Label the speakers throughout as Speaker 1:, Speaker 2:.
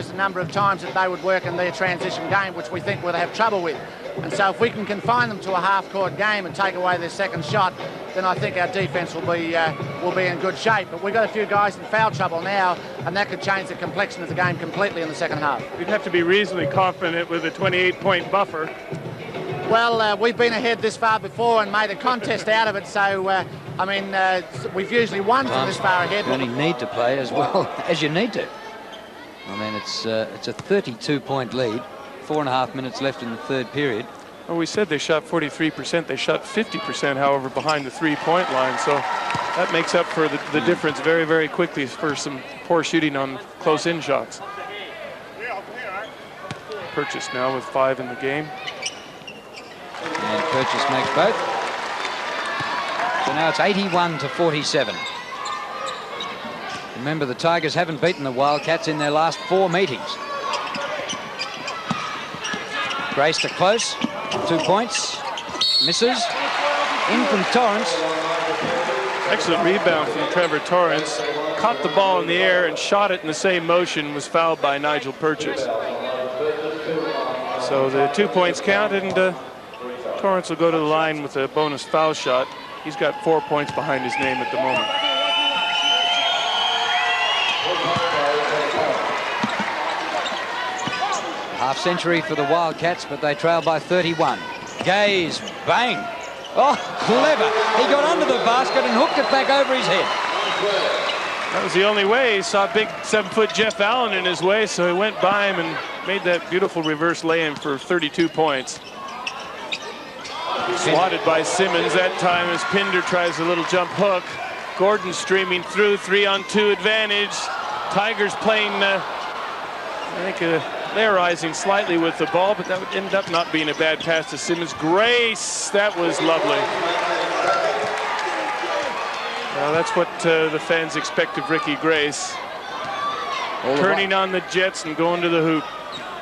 Speaker 1: the number of times that they would work in their transition game, which we think we'll have trouble with. And so if we can confine them to a half-court game and take away their second shot, then I think our defence will be in good shape. But we've got a few guys in foul trouble now, and that could change the complexion of the game completely in the second half.
Speaker 2: You'd have to be reasonably confident with a 28-point buffer.
Speaker 1: Well, we've been ahead this far before and made a contest out of it, so, I mean, we've usually won from this far ahead.
Speaker 3: You only need to play as well as you need to. I mean, it's a 32-point lead, 4.5 minutes left in the third period.
Speaker 2: Well, we said they shot 43%. They shot 50%, however, behind the three-point line, so that makes up for the difference very, very quickly for some poor shooting on close-in shots. Purchase now with 5 in the game.
Speaker 3: And Purchase makes both. So now it's 81-47. Remember, the Tigers haven't beaten the Wildcats in their last 4 meetings. Grace to close, 2 points, misses. In from Torrance.
Speaker 2: Excellent rebound from Trevor Torrance. Caught the ball in the air and shot it in the same motion, was fouled by Nigel Purchase. So the 2 points count, and Torrance will go to the line with a bonus foul shot. He's got 4 points behind his name at the moment.
Speaker 3: Half century for the Wildcats, but they trail by 31. Gaze, bang. Oh, clever. He got under the basket and hooked it back over his head.
Speaker 2: That was the only way. He saw big 7-foot Jeff Allen in his way, so he went by him and made that beautiful reverse lay-in for 32 points. Swatted by Simmons that time as Pinder tries a little jump hook. Gordon streaming through, 3-on-2 advantage. Tigers playing, I think, layerizing slightly with the ball, but that would end up not being a bad pass to Simmons. Grace, that was lovely. Well, that's what the fans expect of Ricky Grace. Turning on the jets and going to the hoop.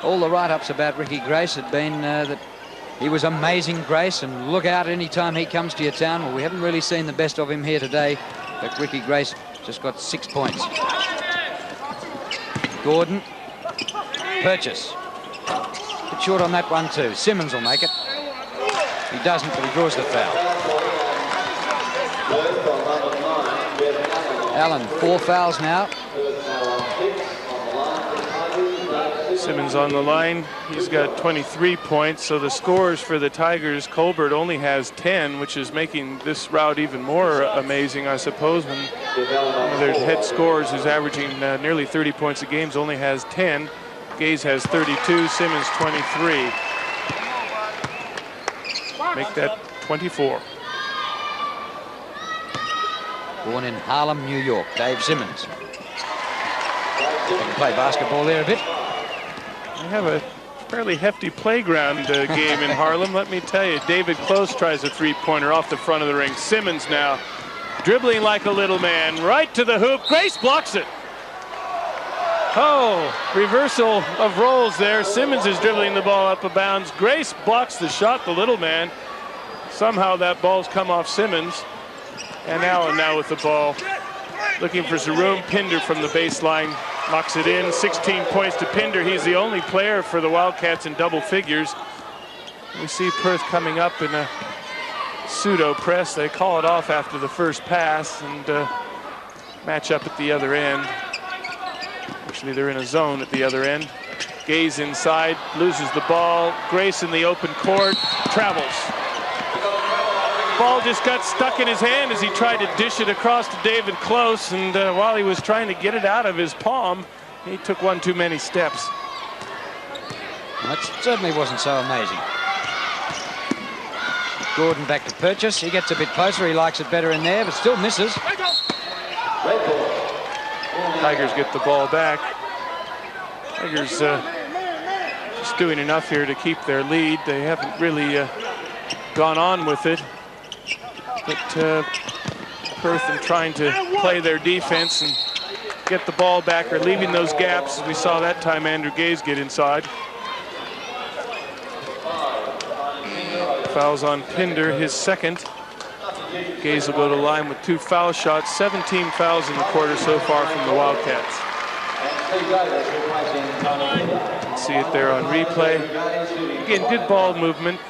Speaker 3: All the write-ups about Ricky Grace had been that he was amazing Grace, and look out any time he comes to your town. Well, we haven't really seen the best of him here today, but Ricky Grace just got 6 points. Gordon. Purchase. Bit short on that one too. Simmons will make it. He doesn't, but he draws the foul. Allen, 4 fouls now.
Speaker 2: Simmons on the line. He's got 23 points, so the scores for the Tigers, Colbert only has 10, which is making this route even more amazing, I suppose, when one of their head scorers, who's averaging nearly 30 points a game, only has 10. Gaze has 32, Simmons 23. Make that 24.
Speaker 3: Born in Harlem, New York, Dave Simmons. They can play basketball there a bit.
Speaker 2: They have a fairly hefty playground game in Harlem, let me tell you. David Close tries a three-pointer off the front of the ring. Simmons now dribbling like a little man, right to the hoop. Grace blocks it. Oh, reversal of roles there. Simmons is dribbling the ball up of bounds. Grace blocks the shot, the little man. Somehow that ball's come off Simmons. And Allen now with the ball. Looking for Zaroom. Pinder from the baseline knocks it in. 16 points to Pinder. He's the only player for the Wildcats in double figures. We see Perth coming up in a pseudo press. They call it off after the first pass and match up at the other end. Actually, they're in a zone at the other end. Gaze inside, loses the ball. Grace in the open court, travels. Ball just got stuck in his hand as he tried to dish it across to David Close, and while he was trying to get it out of his palm, he took one too many steps.
Speaker 3: That certainly wasn't so amazing. Gordon back to Purchase. He gets a bit closer. He likes it better in there, but still misses.
Speaker 2: Tigers get the ball back. Tigers just doing enough here to keep their lead. They haven't really gone on with it. But Perth in trying to play their defense and get the ball back or leaving those gaps, as we saw that time Andrew Gaze get inside. Fouls on Pinder, his second. Gaze will go to the line with 2 foul shots. 17 fouls in the quarter so far from the Wildcats. See it there on replay. Again, good ball movement.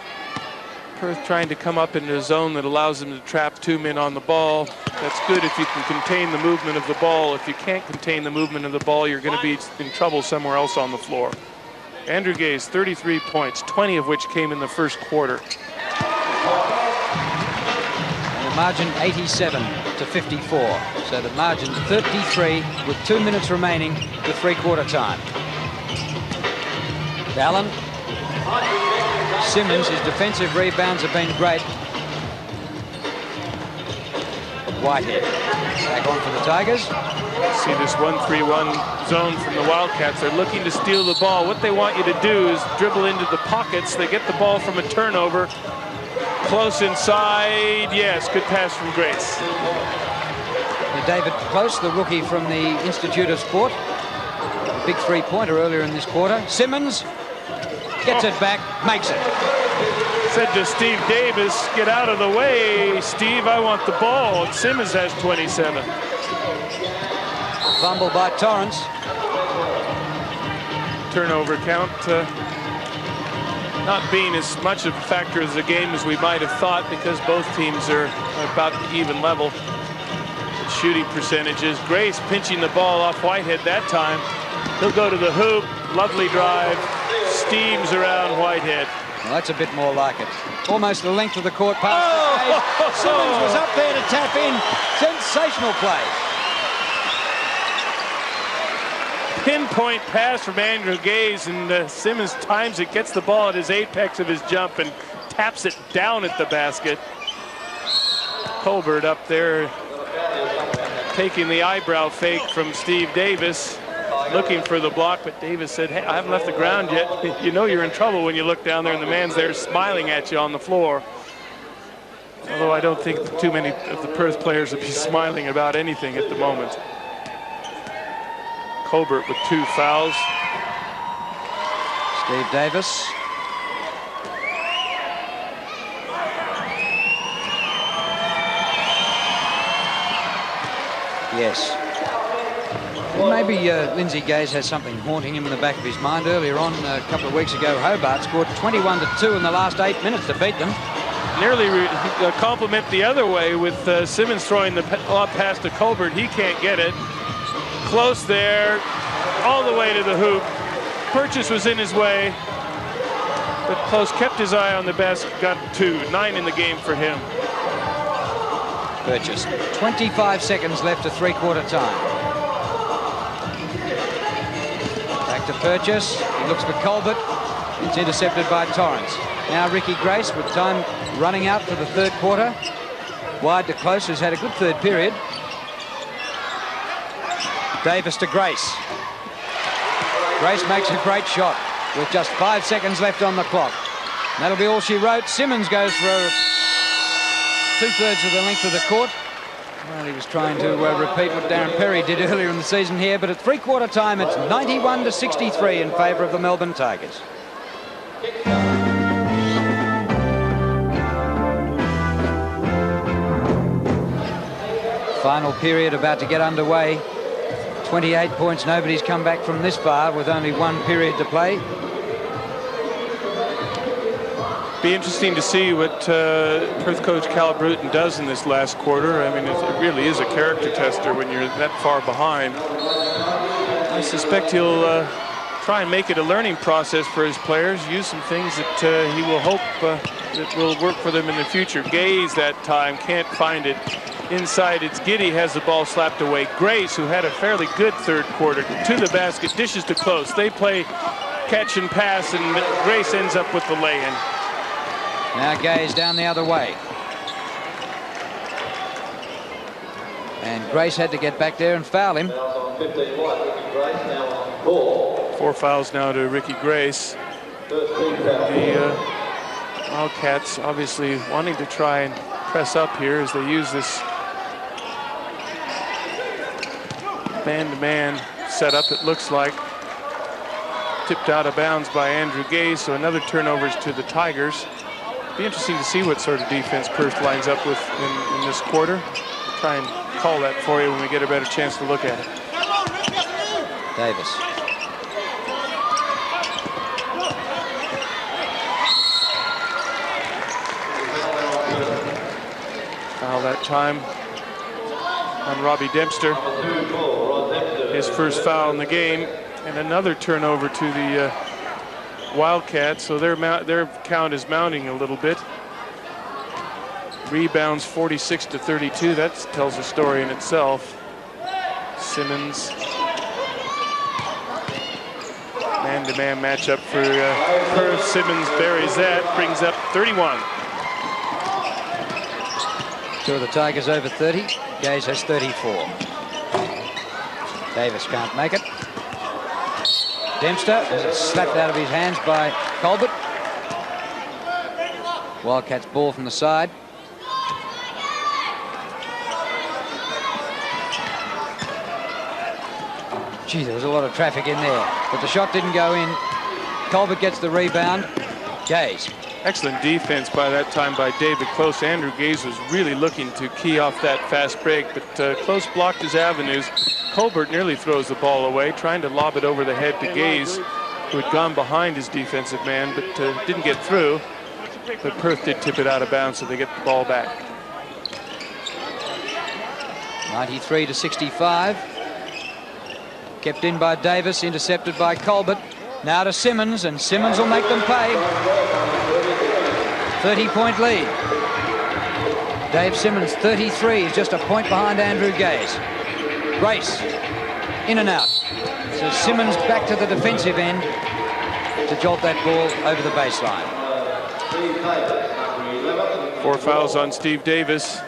Speaker 2: Perth trying to come up into a zone that allows them to trap 2 men on the ball. That's good if you can contain the movement of the ball. If you can't contain the movement of the ball, you're going to be in trouble somewhere else on the floor. Andrew Gaze, 33 points, 20 of which came in the first quarter.
Speaker 3: And the margin 87-54. So the margin 33 with 2 minutes remaining to three-quarter time. Allen. Simmons, his defensive rebounds have been great. Whitehead back on for the Tigers.
Speaker 2: See this 1-3-1 zone from the Wildcats. They're looking to steal the ball. What they want you to do is dribble into the pockets. They get the ball from a turnover. Close inside. Yes, good pass from Grace.
Speaker 3: David Close, the rookie from the Institute of Sport. A big three-pointer earlier in this quarter. Simmons gets it back, makes it.
Speaker 2: Said to Steve Davis, get out of the way, Steve, I want the ball. And Simmons has 27.
Speaker 3: Fumble by Torrance.
Speaker 2: Turnover count not being as much of a factor as the game as we might have thought, because both teams are about even level. Shooting percentages. Grace pinching the ball off Whitehead that time. He'll go to the hoop. Lovely drive. Steams around Whitehead.
Speaker 3: Well, that's a bit more like it. Almost the length of the court pass. Oh! Simmons was up there to tap in. Sensational play.
Speaker 2: Pinpoint pass from Andrew Gaze, and Simmons times it, gets the ball at his apex of his jump and taps it down at the basket. Colbert up there taking the eyebrow fake from Steve Davis, looking for the block, but Davis said, hey, I haven't left the ground yet. You know you're in trouble when you look down there and the man's there smiling at you on the floor. Although I don't think too many of the Perth players would be smiling about anything at the moment. Colbert with 2 fouls.
Speaker 3: Steve Davis. Yes. Well, maybe Lindsay Gaze has something haunting him in the back of his mind. Earlier on, a couple of weeks ago, Hobart scored 21-2 in the last 8 minutes to beat them.
Speaker 2: Nearly a compliment the other way with Simmons throwing the lob pass to Colbert. He can't get it. Close there, all the way to the hoop. Purchase was in his way, but Close kept his eye on the basket, got 2, 9 in the game for him.
Speaker 3: Purchase. 25 seconds left to three-quarter time. Back to Purchase. He looks for Colbert. It's intercepted by Torrance. Now Ricky Grace with time running out for the third quarter. Wide to Close, who's had a good third period. Davis to Grace. Grace makes a great shot with just 5 seconds left on the clock. And that'll be all she wrote. Simmons goes for 2/3 of the length of the court. Well, he was trying to repeat what Darren Perry did earlier in the season here, but at three-quarter time, it's 91-63 in favour of the Melbourne Tigers. Final period about to get underway. 28 points. Nobody's come back from this far with only 1 period to play.
Speaker 2: Be interesting to see what Perth coach Cal Bruton does in this last quarter. I mean, it really is a character tester when you're that far behind. I suspect he'll try and make it a learning process for his players, use some things that he will hope that will work for them in the future. Gaze that time, can't find it. Inside, it's Giddy, has the ball slapped away. Grace, who had a fairly good third quarter, to the basket, dishes to Close. They play catch and pass, and Grace ends up with the lay-in.
Speaker 3: Now Gaze down the other way. And Grace had to get back there and foul him.
Speaker 2: 4 fouls now to Ricky Grace. The Wildcats obviously wanting to try and press up here as they use this man-to-man setup, it looks like. Tipped out of bounds by Andrew Gaze, so another turnovers to the Tigers. Be interesting to see what sort of defense Perth lines up with in this quarter. Try and call that for you when we get a better chance to look at it.
Speaker 3: Davis.
Speaker 2: All that time on Robbie Dempster. His first foul in the game, and another turnover to the Wildcats, so their count is mounting a little bit. Rebounds 46-32. That tells a story in itself. Simmons. Man-to-man matchup for Perth. Simmons buries that, brings up 31.
Speaker 3: Two of the Tigers over 30. Gaze has 34. Davis can't make it. Dempster is slapped out of his hands by Colbert. Wildcats ball from the side. Gee, there was a lot of traffic in there, but the shot didn't go in. Colbert gets the rebound. Gaze.
Speaker 2: Excellent defense by that time by David Close. Andrew Gaze was really looking to key off that fast break, but Close blocked his avenues. Colbert nearly throws the ball away, trying to lob it over the head to Gaze, who had gone behind his defensive man, but didn't get through. But Perth did tip it out of bounds, so they get the ball back.
Speaker 3: 93-65. Kept in by Davis, intercepted by Colbert. Now to Simmons, and Simmons will make them pay. 30-point lead. Dave Simmons, 33, is just a point behind Andrew Gaze. Grace, in and out. So Simmons back to the defensive end to jolt that ball over the baseline.
Speaker 2: 4 fouls on Steve Davis.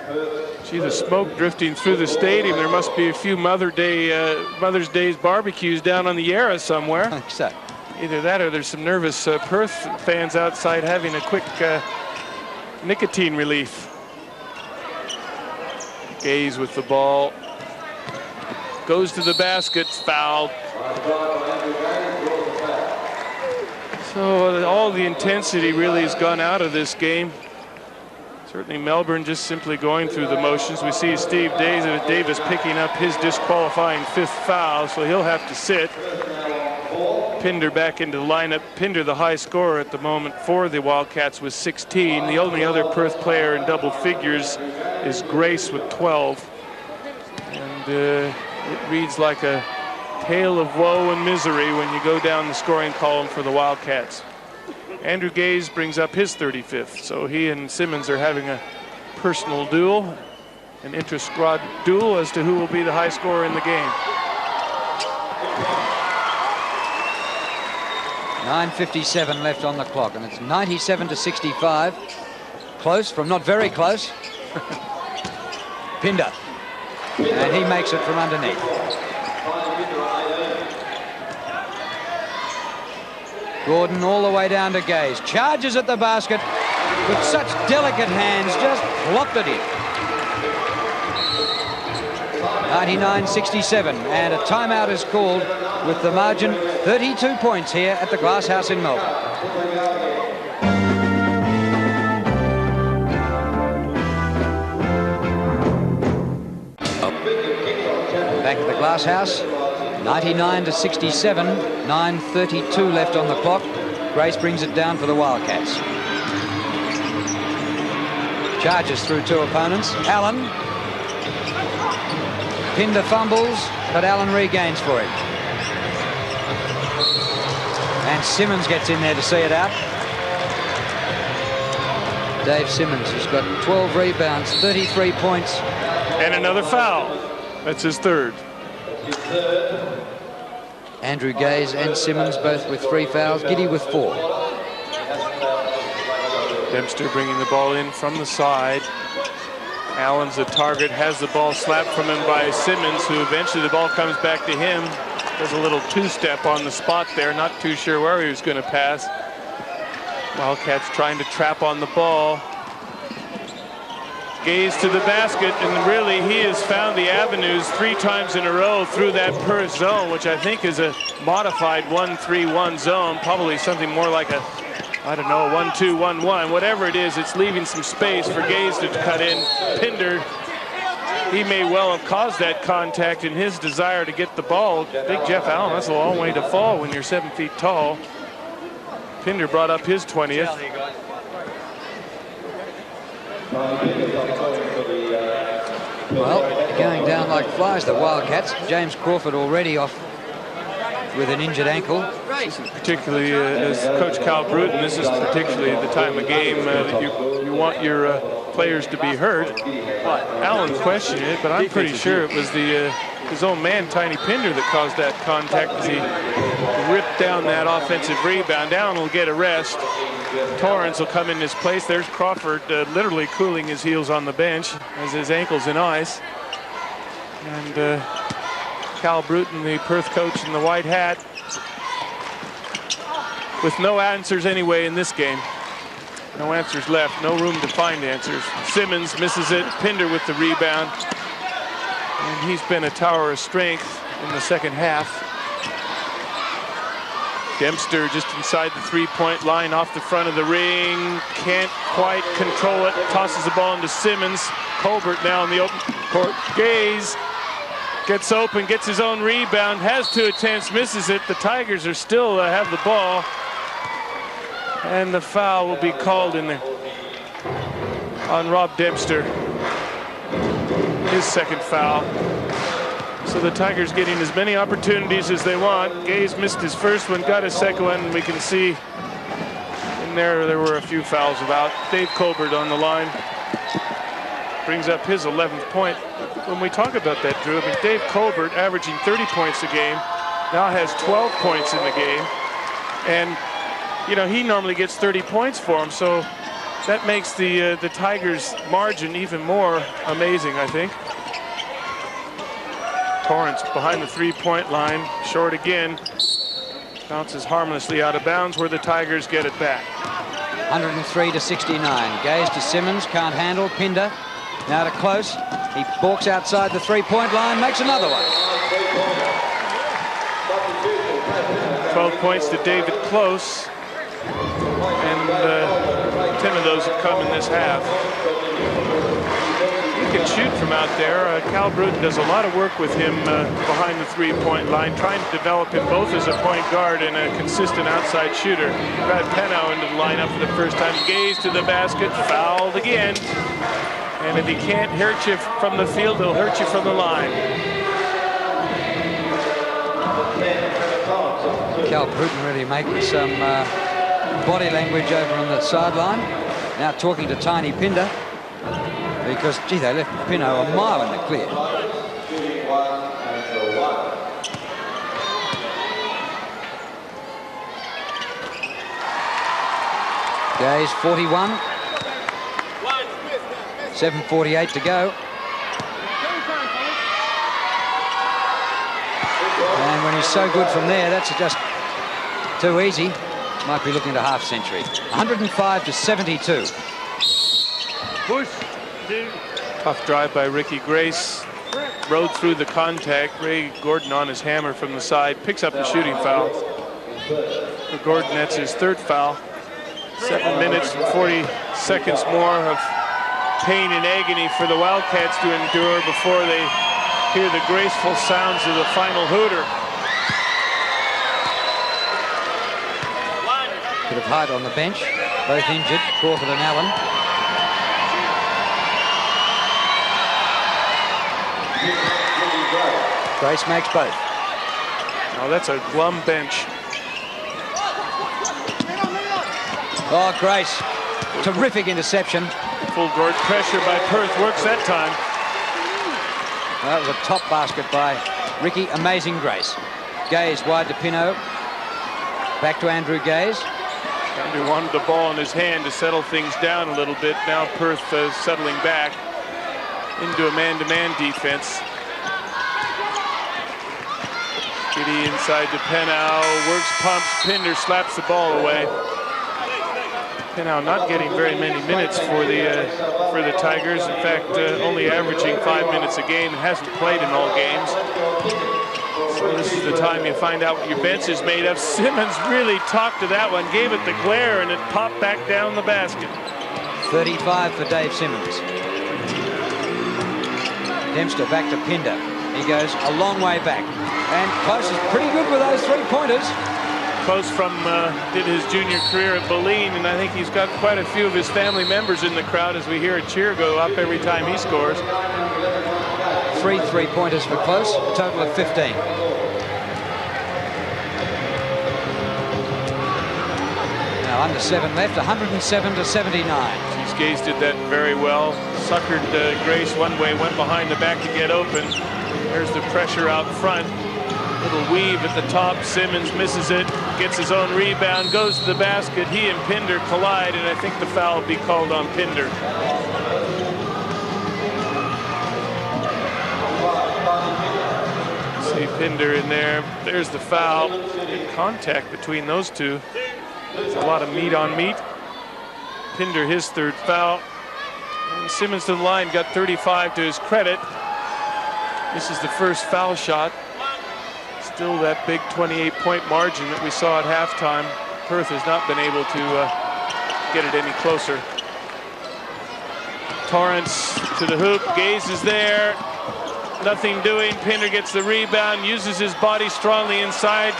Speaker 2: Gee, the smoke drifting through the stadium. There must be a few Mother's Day barbecues down on the Yarra somewhere.
Speaker 3: I think so.
Speaker 2: Either that or there's some nervous Perth fans outside having a quick nicotine relief. Gaze with the ball. Goes to the basket, fouled. So all the intensity really has gone out of this game. Certainly Melbourne just simply going through the motions. We see Steve Davis picking up his disqualifying 5th foul, so he'll have to sit. Pinder back into the lineup. Pinder, the high scorer at the moment for the Wildcats, with 16. The only other Perth player in double figures is Grace with 12. And it reads like a tale of woe and misery when you go down the scoring column for the Wildcats. Andrew Gaze brings up his 35th, so he and Simmons are having a personal duel, an inter-squad duel as to who will be the high scorer in the game.
Speaker 3: 9:57 left on the clock, and it's 97-65. Close from not very close. Pinder, and he makes it from underneath. Gordon all the way down to Gaze. Charges at the basket with such delicate hands, just plopped it in. 99-67, and a timeout is called with the margin 32 points here at the Glass House in Melbourne. Back at the Glass House. 99-67, 9:32 left on the clock. Grace brings it down for the Wildcats. Charges through 2 opponents. Allen. Pinder fumbles, but Allen regains for him. And Simmons gets in there to see it out. Dave Simmons has got 12 rebounds, 33 points.
Speaker 2: And another foul. That's his 3rd.
Speaker 3: Andrew Gaze and Simmons both with 3 fouls. Giddy with 4.
Speaker 2: Dempster bringing the ball in from the side. Allen's the target, has the ball slapped from him by Simmons, who eventually the ball comes back to him. Does a little 2-step on the spot there, not too sure where he was going to pass. Wildcats trying to trap on the ball. Gaze to the basket, and really he has found the avenues 3 times in a row through that Perth zone, which I think is a modified 1-3-1 zone, probably something more like a, I don't know, 1-2-1-1. Whatever it is, it's leaving some space for Gaze to cut in. Pinder, he may well have caused that contact in his desire to get the ball. Big Jeff Allen, that's a long way to fall when you're 7 feet tall. Pinder brought up his 20th.
Speaker 3: Well, going down like flies, the Wildcats. James Crawford already off with an injured ankle.
Speaker 2: Particularly as Coach Cal Bruton, this is particularly the time of game that you want your players to be hurt. Allen questioned it, but I'm pretty sure it was his own man, Tiny Pinder, that caused that contact as he ripped down that offensive rebound. Allen will get a rest. Torrance will come in his place. There's Crawford literally cooling his heels on the bench as his ankle's in ice. And Cal Bruton, the Perth coach in the white hat, with no answers anyway in this game. No answers left, no room to find answers. Simmons misses it, Pinder with the rebound. And he's been a tower of strength in the second half. Dempster just inside the three-point line off the front of the ring. Can't quite control it. Tosses the ball into Simmons. Colbert now in the open court. Gaze gets open, gets his own rebound, has two attempts, misses it. The Tigers are still have the ball. And the foul will be called in there on Rob Dempster. His second foul. So the Tigers getting as many opportunities as they want. Gaze missed his first one, got his second one, and we can see in there were a few fouls about. Dave Colbert on the line. Brings up his 11th point. When we talk about that, Drew, I mean, Dave Colbert averaging 30 points a game, now has 12 points in the game. And, you know, he normally gets 30 points for him, so that makes the Tigers' margin even more amazing, I think. Torrance behind the three-point line, short again. Bounces harmlessly out of bounds where the Tigers get it back.
Speaker 3: 103-69. Gaze to Simmons, can't handle. Pinder now to Close. He balks outside the three-point line, makes another one.
Speaker 2: 12 points to David Close. And 10 of those have come in this half. He can shoot from out there. Cal Bruton does a lot of work with him behind the three-point line, trying to develop him both as a point guard and a consistent outside shooter. Brad Pennow into the lineup for the first time. Gaze to the basket, fouled again. And if he can't hurt you from the field, he'll hurt you from the line.
Speaker 3: Cal Bruton really making some body language over on the sideline. Now talking to Tiny Pinder. Because, gee, they left Pinot a mile in the clear. Gaze 41. 7:48 to go. And when he's so good from there, that's just too easy. Might be looking at a half century. 105-72.
Speaker 2: Push. Tough drive by Ricky Grace. Rode through the contact. Ray Gordon on his hammer from the side. Picks up the shooting foul. For Gordon, that's his third foul. 7 minutes and 40 seconds more of pain and agony for the Wildcats to endure before they hear the graceful sounds of the final hooter.
Speaker 3: Bit of height on the bench. Both injured, Crawford and Allen. Grace makes both.
Speaker 2: Oh, that's a glum bench.
Speaker 3: Oh, Grace. Terrific interception.
Speaker 2: Full guard pressure by Perth. Works that time.
Speaker 3: That was a top basket by Ricky. Amazing Grace. Gaze wide to Pinot. Back to Andrew Gaze.
Speaker 2: Andrew wanted the ball in his hand to settle things down a little bit. Now Perth settling back into a man-to-man defense. Giddy inside to Pennow, works, pumps, Pinder slaps the ball away. Pennow not getting very many minutes for the Tigers. In fact, only averaging 5 minutes a game, hasn't played in all games. So this is the time you find out what your bench is made of. Simmons really talked to that one, gave it the glare, and it popped back down the basket.
Speaker 3: 35 for Dave Simmons. Dempster back to Pinder. He goes a long way back. And Close is pretty good with those three-pointers.
Speaker 2: Close did his junior career at Boleyn, and I think he's got quite a few of his family members in the crowd as we hear a cheer go up every time he scores.
Speaker 3: 3 3-pointers for Close, a total of 15. Now under 7 left, 107 to 79.
Speaker 2: Gaze did that very well. Suckered Grace one way, went behind the back to get open. There's the pressure out front. Little weave at the top. Simmons misses it, gets his own rebound, goes to the basket. He and Pinder collide, and I think the foul will be called on Pinder. See Pinder in there. There's the foul. Good contact between those two. There's a lot of meat on meat. Pinder his third foul. And Simmons to the line, got 35 to his credit. This is the first foul shot. Still that big 28-point margin that we saw at halftime. Perth has not been able to get it any closer. Torrance to the hoop. Gaze is there. Nothing doing. Pinder gets the rebound, uses his body strongly inside.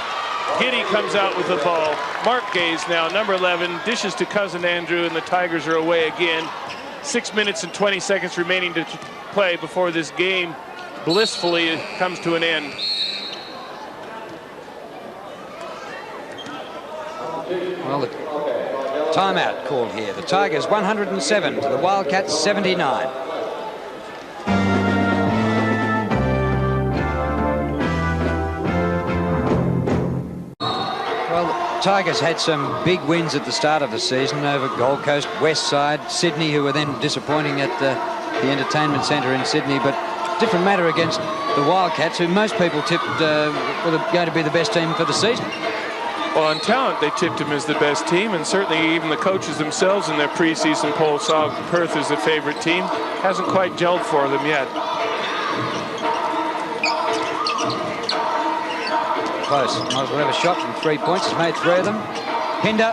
Speaker 2: Giddy comes out with the ball. Mark Gaze now, number 11, dishes to Cousin Andrew, and the Tigers are away again. 6 minutes and 20 seconds remaining to play before this game blissfully comes to an end.
Speaker 3: Well, the timeout called here. The Tigers 107 to the Wildcats 79. Well, the Tigers had some big wins at the start of the season over Gold Coast, West Side, Sydney, who were then disappointing at the Entertainment Centre in Sydney, but different matter against the Wildcats, who most people tipped were going to be the best team for the season.
Speaker 2: Well, on talent, they tipped him as the best team, and certainly even the coaches themselves in their preseason poll saw Perth as the favorite team. Hasn't quite gelled for them yet.
Speaker 3: Close. Might as well have a shot from 3 points. He's made 3 of them. Pinder.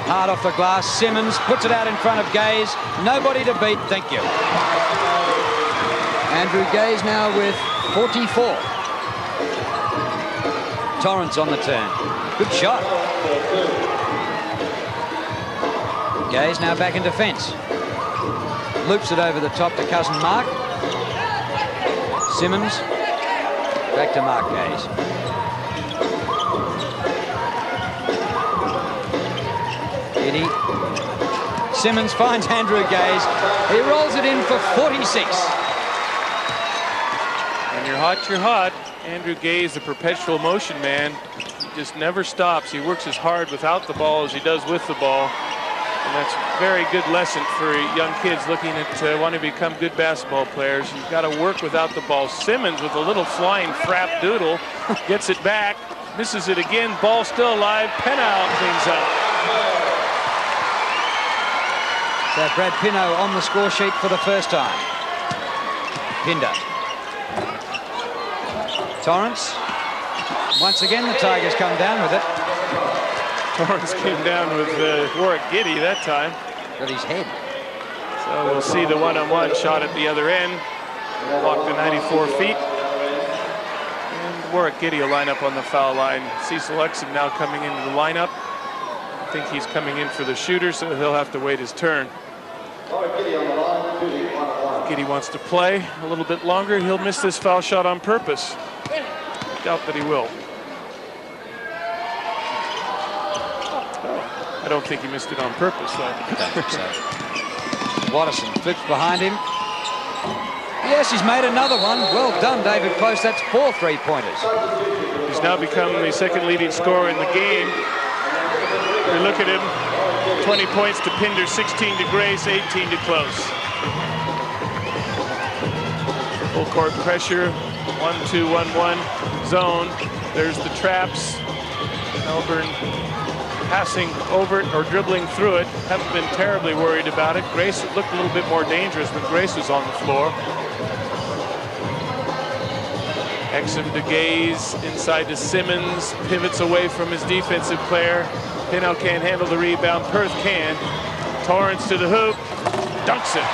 Speaker 3: Hard off the glass. Simmons puts it out in front of Gaze. Nobody to beat. Thank you. Andrew Gaze now with 44. Torrance on the turn. Good shot. Gaze now back in defence. Loops it over the top to Cousin Mark. Simmons. Back to Mark Gaze. Giddy. Simmons finds Andrew Gaze. He rolls it in for 46.
Speaker 2: When you're hot, you're hot. Andrew Gaze, the perpetual motion man, he just never stops. He works as hard without the ball as he does with the ball. And that's a very good lesson for young kids looking at wanting to become good basketball players. You've got to work without the ball. Simmons with a little flying frap doodle, gets it back, misses it again, ball still alive, Penow cleans up.
Speaker 3: So Brad Pinow on the score sheet for the first time. Pinder. Torrance. Once again, the Tigers come down with it.
Speaker 2: Torrance came down with Warwick Giddy that time.
Speaker 3: Got his head.
Speaker 2: So we'll see the one-on-one shot at the other end. Blocked to 94 feet. And Warwick Giddy will line up on the foul line. Cecil Exum now coming into the lineup. I think he's coming in for the shooter, so he'll have to wait his turn. Giddy wants to play a little bit longer. He'll miss this foul shot on purpose. Doubt that he will. I don't think he missed it on purpose, though.
Speaker 3: I don't think so. Watterson flips behind him. Yes, he's made another one. Well done, David Close. That's 4 3-pointers.
Speaker 2: He's now become the second leading scorer in the game. We look at him. 20 points to Pinder, 16 to Grace, 18 to Close. Full court pressure. 1-2-1-1 zone. There's the traps. Melbourne passing over it or dribbling through it. Haven't been terribly worried about it. Grace looked a little bit more dangerous when Grace was on the floor. Exum to Gaze, inside to Simmons, pivots away from his defensive player. Pinow can't handle the rebound. Perth can. Torrance to the hoop, dunks it.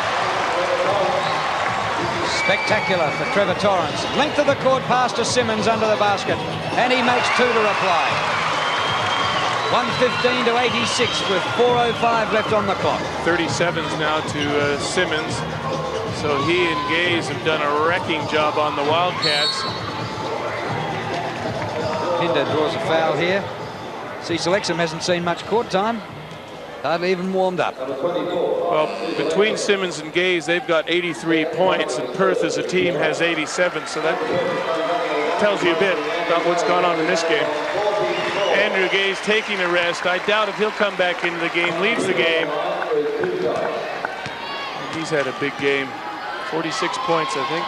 Speaker 3: Spectacular for Trevor Torrance. Length of the court pass to Simmons under the basket, and he makes 2 to reply. 115 to 86 with 4:05 left on the clock.
Speaker 2: 37s now to Simmons. So he and Gaze have done a wrecking job on the Wildcats.
Speaker 3: Pinder draws a foul here. Cecil Exum hasn't seen much court time. Hardly even warmed up.
Speaker 2: Well, between Simmons and Gaze, they've got 83 points, and Perth as a team has 87, so that tells you a bit about what's gone on in this game. Andrew Gaze taking a rest. I doubt if he'll come back into the game, leads the game. He's had a big game. 46 points, I think.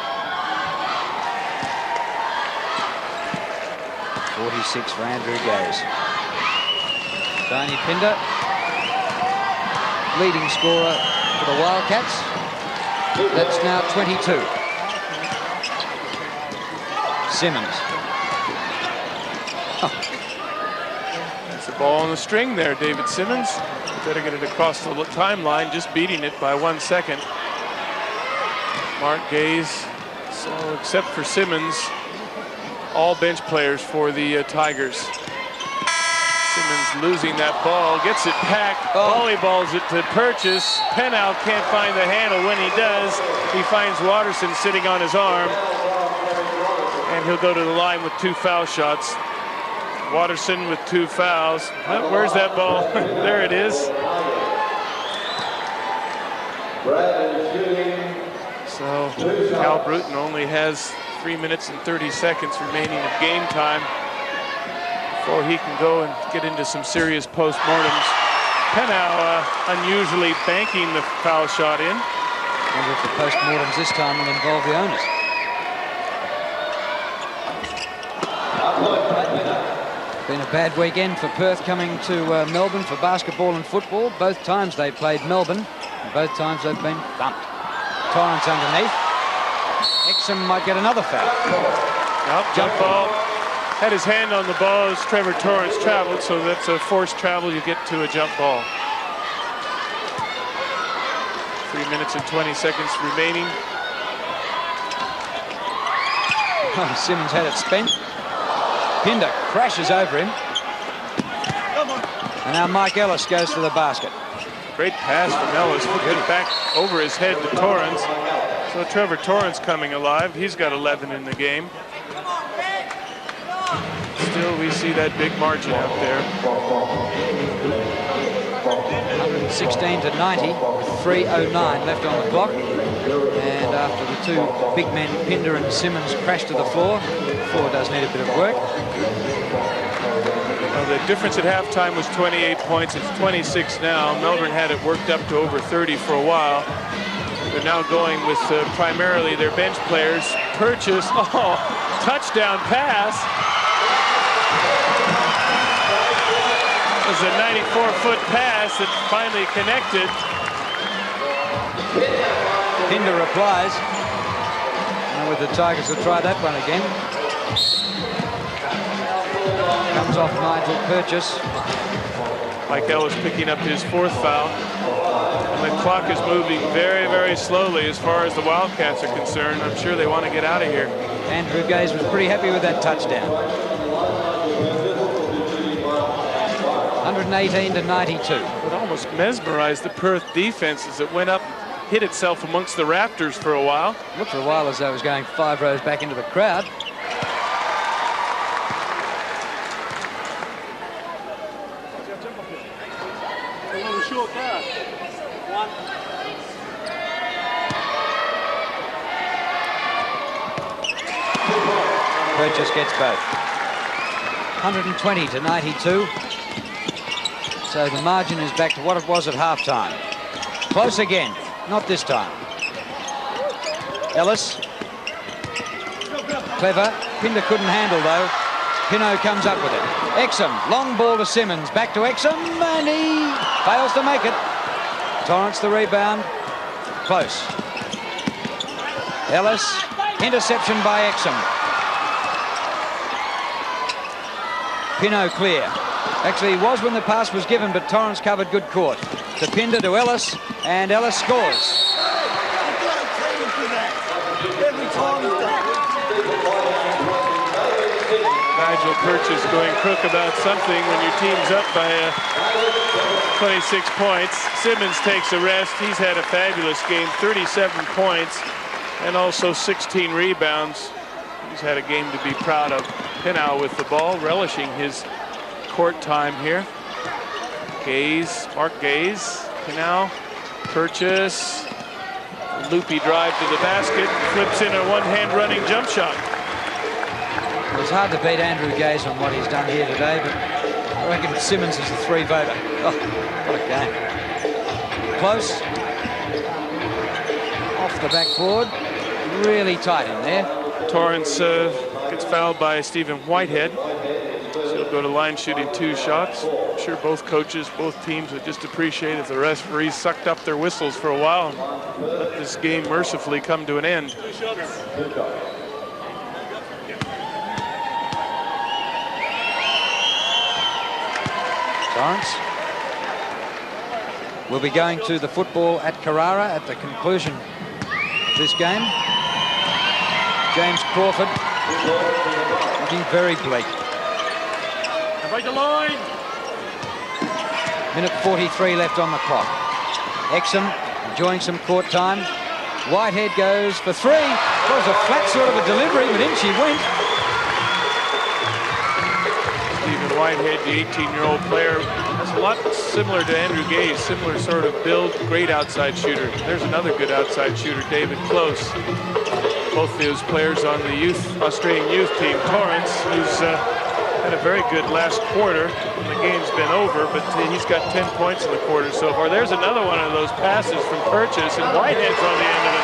Speaker 3: 46 for Andrew Gaze. Tony Pinder, leading scorer for the Wildcats. That's now 22. Simmons.
Speaker 2: That's the ball on the string there, David Simmons. Better get it across the timeline, just beating it by 1 second. Mark Gaze. So except for Simmons, all bench players for the Tigers. Simmons losing that ball, gets it packed, volleyballs it to Purchase. Penow can't find the handle. When he does, he finds Watterson sitting on his arm, and he'll go to the line with 2 foul shots. Watterson with 2 fouls. Oh, where's that ball? There it is. So Cal Bruton only has 3 minutes and 30 seconds remaining of game time before he can go and get into some serious postmortems. Penow unusually banking the foul shot in.
Speaker 3: I wonder if the postmortems this time will involve the owners. Been a bad weekend for Perth coming to Melbourne for basketball and football. Both times they played Melbourne, and both times they've been thumped. Torrance underneath. Exum might get another foul.
Speaker 2: Nope, jump ball. Had his hand on the ball as Trevor Torrance traveled, so that's a forced travel. You get to a jump ball. 3 minutes and 20 seconds remaining.
Speaker 3: Oh, Simmons had it spent. Pinder crashes over him. And now Mike Ellis goes to the basket.
Speaker 2: Great pass from Ellis. Put it back over his head to Torrance. So Trevor Torrance coming alive. He's got 11 in the game. Still, we see that big margin out there.
Speaker 3: 116 to 90, 3:09 left on the clock. And after the 2 big men, Pinder and Simmons, crash to the floor, the floor does need a bit of work.
Speaker 2: Well, the difference at halftime was 28 points. It's 26 now. Melbourne had it worked up to over 30 for a while. They're now going with primarily their bench players. Purchase, touchdown pass. It was a 94-foot pass that finally connected.
Speaker 3: Pinder replies. Now with the Tigers will try that one again. Comes off Nigel Purchase.
Speaker 2: Mike Ellis picking up his 4th foul. And the clock is moving very, very slowly as far as the Wildcats are concerned. I'm sure they want to get out of here.
Speaker 3: Andrew Gaze was pretty happy with that touchdown. 118 to 92.
Speaker 2: It almost mesmerized the Perth defense as it went up, hit itself amongst the rafters for a while.
Speaker 3: Looked for a while as though it was going 5 rows back into the crowd. Purchase gets both. 120 to 92. So the margin is back to what it was at halftime. Close again. Not this time. Ellis. Clever. Pinder couldn't handle though. Pinow comes up with it. Exum. Long ball to Simmons. Back to Exum. And he fails to make it. Torrance the rebound. Close. Ellis. Interception by Exum. Pinow clear. Actually, he was when the pass was given, but Torrance covered good court. To Pinder to Ellis, and Ellis scores.
Speaker 2: Nigel Purchase going crook about something when your team's up by 26 points. Simmons takes a rest. He's had a fabulous game, 37 points and also 16 rebounds. He's had a game to be proud of. Pinnow with the ball, relishing his court time here. Gaze, Mark Gaze, Pinnow, Purchase, loopy drive to the basket, flips in a one-hand running jump shot.
Speaker 3: It's hard to beat Andrew Gaze on what he's done here today, but I reckon Simmons is the 3 voter. Oh, what a game. Close. Off the backboard. Really tight in there. Torrance
Speaker 2: gets fouled by Stephen Whitehead. So he'll go to line shooting 2 shots. I'm sure both coaches, both teams would just appreciate if the referees sucked up their whistles for a while and let this game mercifully come to an end.
Speaker 3: Torrance will be going to the football at Carrara at the conclusion of this game. James Crawford looking very bleak.
Speaker 2: Break the line.
Speaker 3: Minute 43 left on the clock. Exum enjoying some court time. Whitehead goes for 3. It was a flat sort of a delivery, but in she went.
Speaker 2: Stephen Whitehead, the 18-year-old player, is a lot similar to Andrew Gaze, similar sort of build, great outside shooter. There's another good outside shooter, David Close. Both those players on the Australian youth team. Torrance, who's had a very good last quarter. The game's been over, but he's got 10 points in the quarter so far. There's another one of those passes from Purchase, and Whitehead's on the end of it.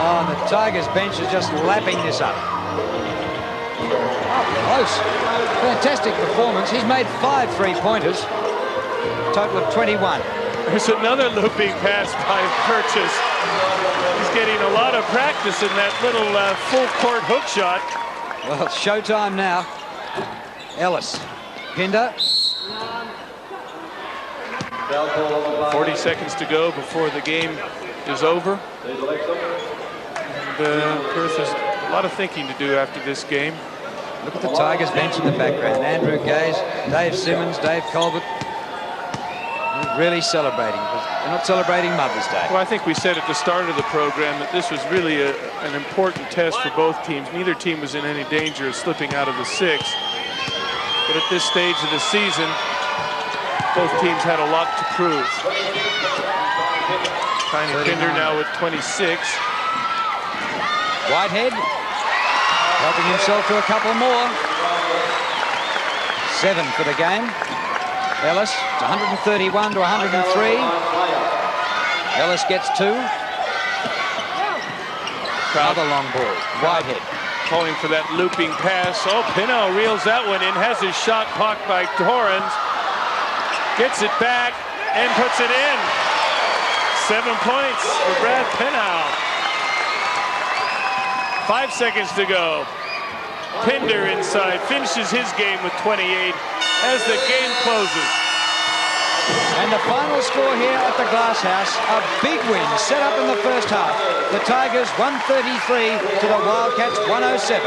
Speaker 3: Oh, the Tigers bench is just lapping this up. Oh, close. Fantastic performance. He's made 5 three-pointers. Total of 21.
Speaker 2: There's another looping pass by Purchase. He's getting a lot of practice in that little full-court hook shot.
Speaker 3: Well, it's showtime now. Ellis. Pinder.
Speaker 2: 40 seconds to go before the game is over. And Perth has a lot of thinking to do after this game.
Speaker 3: Look at the Tigers bench in the background. Andrew Gaze, Dave Simmons, Dave Colbert. Really celebrating. They're not celebrating Mother's Day.
Speaker 2: Well, I think we said at the start of the program that this was really an important test for both teams. Neither team was in any danger of slipping out of the 6. But at this stage of the season, both teams had a lot to prove. Tiny Pinder now with 26.
Speaker 3: Whitehead helping himself to a couple more. 7 for the game. Ellis, it's 131 to 103. Ellis gets 2. Another long ball. Whitehead.
Speaker 2: Calling for that looping pass. Oh, Pinnow reels that one in. Has his shot blocked by Torrance. Gets it back and puts it in. 7 points for Brad Pinnow. 5 seconds to go. Pinder inside, finishes his game with 28 as the game closes.
Speaker 3: And the final score here at the Glass House, a big win set up in the first half. The Tigers 133 to the Wildcats 107.